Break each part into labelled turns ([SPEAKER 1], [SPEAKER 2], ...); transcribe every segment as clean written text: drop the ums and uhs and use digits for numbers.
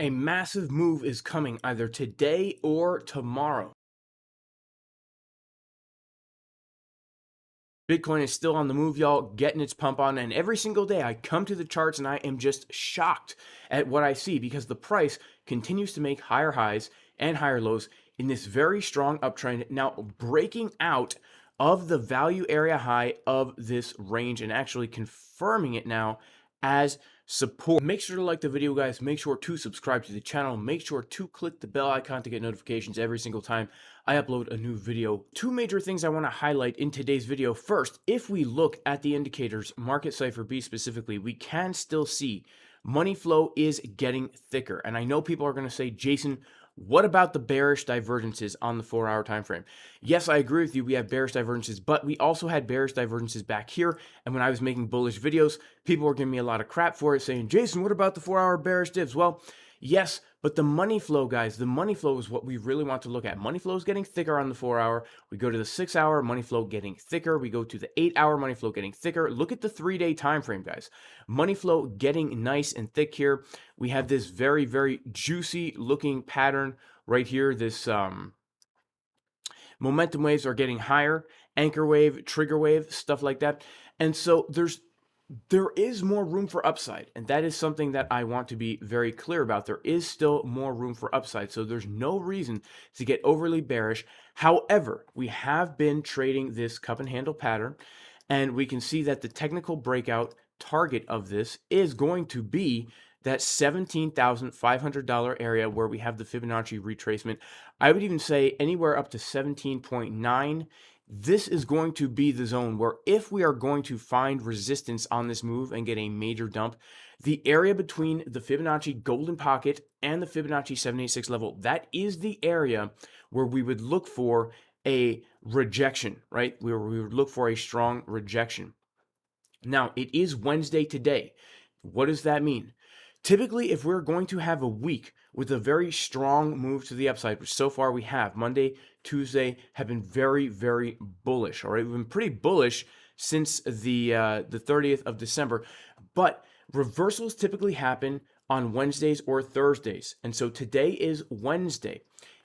[SPEAKER 1] A massive move is coming either today or tomorrow. Bitcoin is still on the move, y'all, getting its pump on. And every single day I come to the charts and I am just shocked at what I see because the price continues to make higher highs and higher lows in this very strong uptrend, now breaking out of the value area high of this range and actually confirming it now as support. Make sure to like the video, guys. Make sure to subscribe to the channel. Make sure to click the bell icon to get notifications every single time I upload a new video. Two major things I want to highlight in today's video. First, if we look at the indicators, market Cipher B specifically, we can still see money flow is getting thicker. And I know people are going to say, Jason, what about the bearish divergences on the 4-hour time frame? Yes, I agree with you. We have bearish divergences, but we also had bearish divergences back here. And when I was making bullish videos, people were giving me a lot of crap for it, saying, Jason, what about the 4-hour bearish divs? Well, yes, but the money flow, guys, the money flow is what we really want to look at. Money flow is getting thicker on the 4-hour. We go to the 6-hour, money flow getting thicker. We go to the 8-hour, money flow getting thicker. Look at the 3-day time frame, guys. Money flow getting nice and thick here. We have this very, very juicy looking pattern right here. This momentum waves are getting higher, anchor wave, trigger wave, stuff like that. And so there is more room for upside, and that is something that I want to be very clear about. There is still more room for upside, so there's no reason to get overly bearish. However, we have been trading this cup and handle pattern, and we can see that the technical breakout target of this is going to be that $17,500 area where we have the Fibonacci retracement. I would even say anywhere up to 17.9. This is going to be the zone where if we are going to find resistance on this move and get a major dump, the area between the Fibonacci golden pocket and the Fibonacci 786 level, that is the area where we would look for a rejection, right? Where we would look for a strong rejection. Now, it is Wednesday today. What does that mean? Typically, if we're going to have a week with a very strong move to the upside, which so far we have, Monday, Tuesday have been very, very bullish. All right, we've been pretty bullish since the 30th of December, but reversals typically happen on Wednesdays or Thursdays, and so today is Wednesday.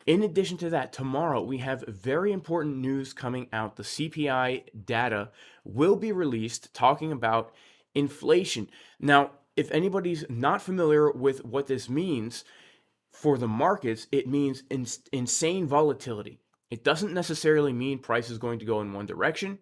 [SPEAKER 1] In addition to that, tomorrow we have very important news coming out. The CPI data will be released talking about inflation. Now, if anybody's not familiar with what this means for the markets, it means insane volatility. It doesn't necessarily mean price is going to go in one direction,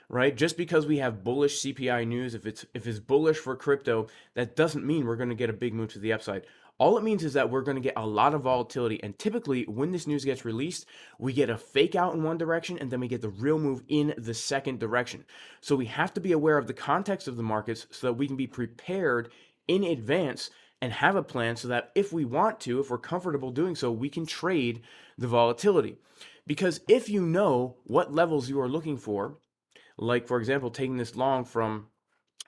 [SPEAKER 1] right? Just because we have bullish CPI news, if it's bullish for crypto, that doesn't mean we're going to get a big move to the upside. All it means is that we're going to get a lot of volatility, and typically when this news gets released, we get a fake out in one direction and then we get the real move in the second direction. So we have to be aware of the context of the markets so that we can be prepared in advance and have a plan so that if we want to, if we're comfortable doing so, we can trade the volatility. Because if you know what levels you are looking for, like for example, taking this long from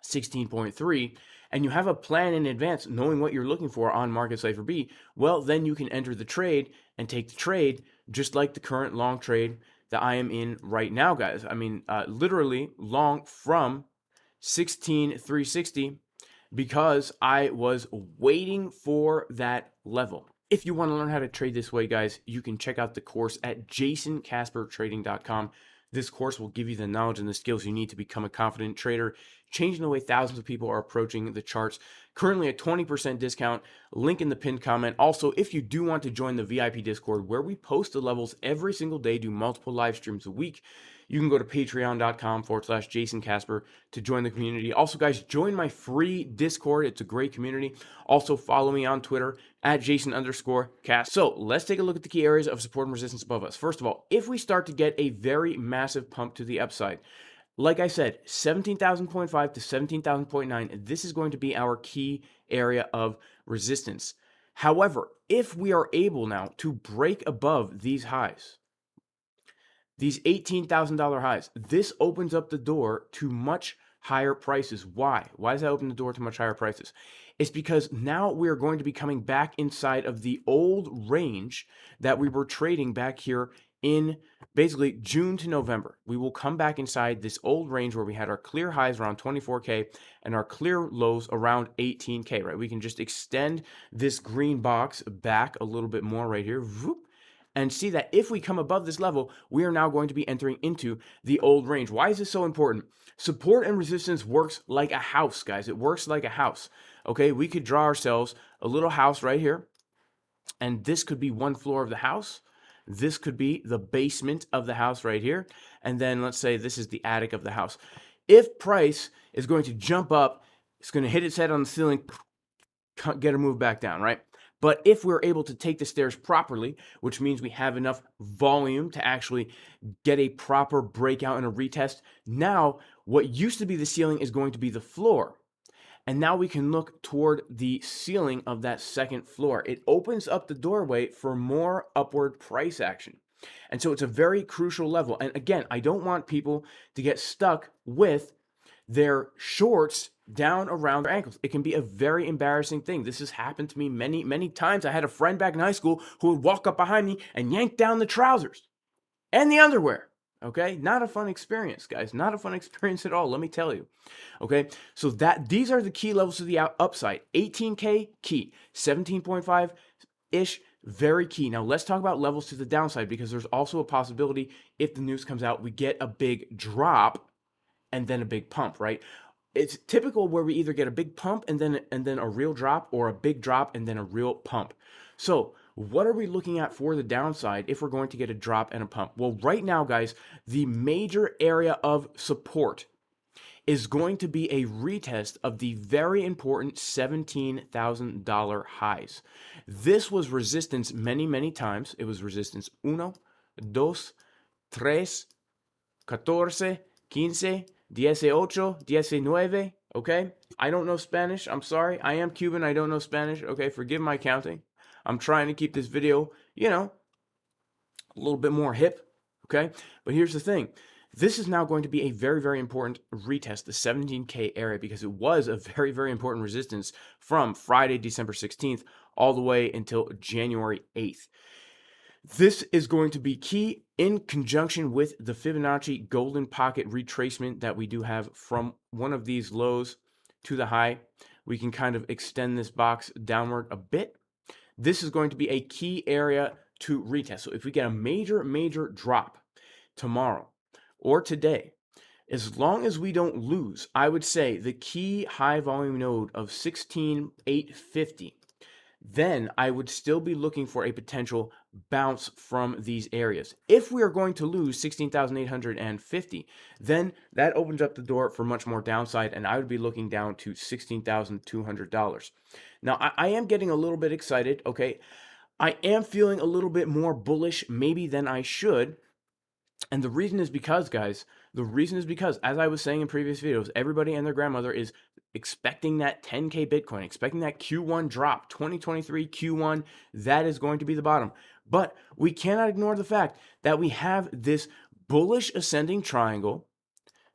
[SPEAKER 1] 16.3, and you have a plan in advance knowing what you're looking for on market Cipher B, well, then you can enter the trade and take the trade just like the current long trade that I am in right now, guys. I mean, literally long from 16,360 because I was waiting for that level. If you want to learn how to trade this way, guys, you can check out the course at jasoncaspertrading.com. This course will give you the knowledge and the skills you need to become a confident trader, changing the way thousands of people are approaching the charts. Currently a 20% discount, link in the pinned comment. Also, if you do want to join the VIP Discord where we post the levels every single day, do multiple live streams a week, you can go to patreon.com/JasonCasper to join the community. Also, guys, join my free Discord. It's a great community. Also, follow me on Twitter at Jason_Cast. So let's take a look at the key areas of support and resistance above us. First of all, if we start to get a very massive pump to the upside, like I said, 17,000.5 to 17,000.9, this is going to be our key area of resistance. However, if we are able now to break above these highs, these $18,000 highs, this opens up the door to much higher prices. Why? Why does that open the door to much higher prices? It's because now we're going to be coming back inside of the old range that we were trading back here in basically June to November. We will come back inside this old range where we had our clear highs around 24K and our clear lows around 18K, right? We can just extend this green box back a little bit more right here. And see that if we come above this level, we are now going to be entering into the old range. Why is this so important? Support and resistance works like a house, guys. It works like a house. Okay, we could draw ourselves a little house right here, and this could be one floor of the house. This could be the basement of the house right here. And then let's say this is the attic of the house. If price is going to jump up, it's going to hit its head on the ceiling, get a move back down, right? But if we're able to take the stairs properly, which means we have enough volume to actually get a proper breakout and a retest, now what used to be the ceiling is going to be the floor. And now we can look toward the ceiling of that second floor. It opens up the doorway for more upward price action. And so it's a very crucial level. And again, I don't want people to get stuck with their shorts down around their ankles. It can be a very embarrassing thing. This has happened to me many, many times. I had a friend back in high school who would walk up behind me and yank down the trousers and the underwear. Okay, not a fun experience, guys. Not a fun experience at all, let me tell you. Okay, so these are the key levels to the upside. 18K, key. 17.5-ish, very key. Now, let's talk about levels to the downside, because there's also a possibility if the news comes out, we get a big drop and then a big pump, right? It's typical where we either get a big pump and then a real drop, or a big drop and then a real pump. So what are we looking at for the downside if we're going to get a drop and a pump? Well, right now, guys, the major area of support is going to be a retest of the very important $17,000 highs. This was resistance many, many times. It was resistance 1, 2, 3, 14, 15, 18, 19, okay? I don't know Spanish. I'm sorry. I am Cuban. I don't know Spanish. Okay, forgive my counting. I'm trying to keep this video, a little bit more hip, okay? But here's the thing. This is now going to be a very, very important retest, the 17K area, because it was a very, very important resistance from Friday, December 16th, all the way until January 8th. This is going to be key in conjunction with the Fibonacci golden pocket retracement that we do have from one of these lows to the high. We can kind of extend this box downward a bit. This is going to be a key area to retest. So if we get a major, major drop tomorrow or today, as long as we don't lose, I would say the key high volume node of 16,850, then I would still be looking for a potential bounce from these areas. If we are going to lose 16,850, then that opens up the door for much more downside, and I would be looking down to $16,200. Now, I am getting a little bit excited, okay? I am feeling a little bit more bullish maybe than I should. And the reason is because, guys, as I was saying in previous videos, everybody and their grandmother is expecting that 10K Bitcoin, expecting that Q1 drop, 2023 Q1, that is going to be the bottom. But we cannot ignore the fact that we have this bullish ascending triangle,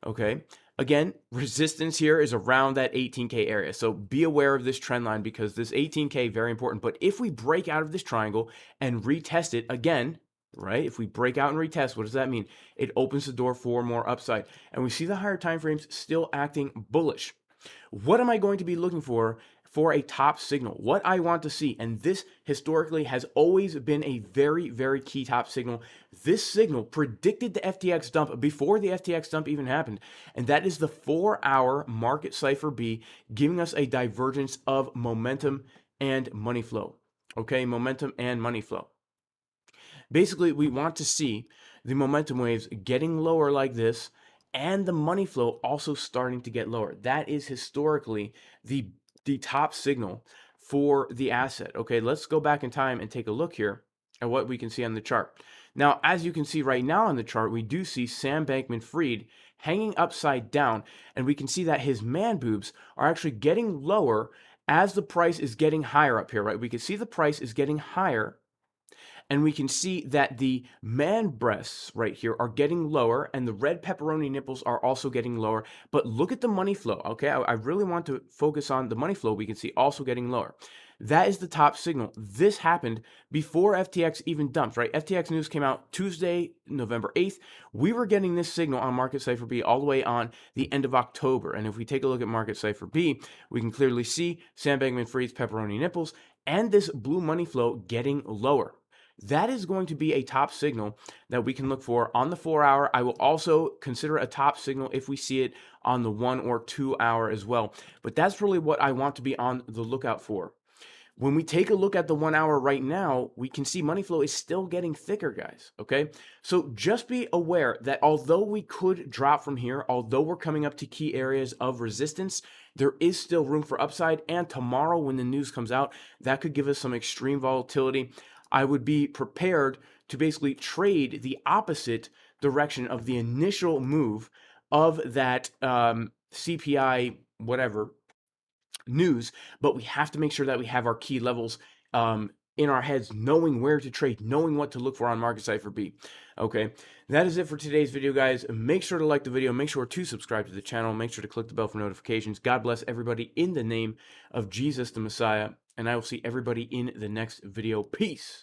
[SPEAKER 1] okay? Again, resistance here is around that 18K area. So be aware of this trend line, because this 18K, very important. But if we break out of this triangle and retest it again, right? If we break out and retest, what does that mean? It opens the door for more upside. And we see the higher time frames still acting bullish. What am I going to be looking for a top signal? What I want to see, and this historically has always been a very, very key top signal. This signal predicted the FTX dump before the FTX dump even happened, and that is the 4-hour market Cipher B, giving us a divergence of momentum and money flow. Okay, momentum and money flow. Basically, we want to see the momentum waves getting lower like this, and the money flow also starting to get lower. That is historically the top signal for the asset. Okay, let's go back in time and take a look here at what we can see on the chart. Now, as you can see right now on the chart, we do see Sam Bankman-Fried hanging upside down, and we can see that his man boobs are actually getting lower as the price is getting higher up here, right? We can see the price is getting higher, and we can see that the man breasts right here are getting lower, and the red pepperoni nipples are also getting lower. But look at the money flow, okay? I really want to focus on the money flow we can see also getting lower. That is the top signal. This happened before FTX even dumped, right? FTX news came out Tuesday, November 8th. We were getting this signal on Market Cipher B all the way on the end of October. And if we take a look at Market Cipher B, we can clearly see Sam Bankman-Fried's pepperoni nipples and this blue money flow getting lower. That is going to be a top signal that we can look for on the 4-hour. I will also consider a top signal if we see it on the 1 or 2 hour as well. But that's really what I want to be on the lookout for. When we take a look at the 1 hour right now, we can see money flow is still getting thicker, guys, okay? So just be aware that although we could drop from here, although we're coming up to key areas of resistance, there is still room for upside. And tomorrow when the news comes out, that could give us some extreme volatility. I would be prepared to basically trade the opposite direction of the initial move of that CPI whatever news, but we have to make sure that we have our key levels in our heads, knowing where to trade, knowing what to look for on Market Cipher B. Okay, that is it for today's video, guys. Make sure to like the video, make sure to subscribe to the channel, make sure to click the bell for notifications. God bless everybody in the name of Jesus the Messiah, and I will see everybody in the next video. Peace.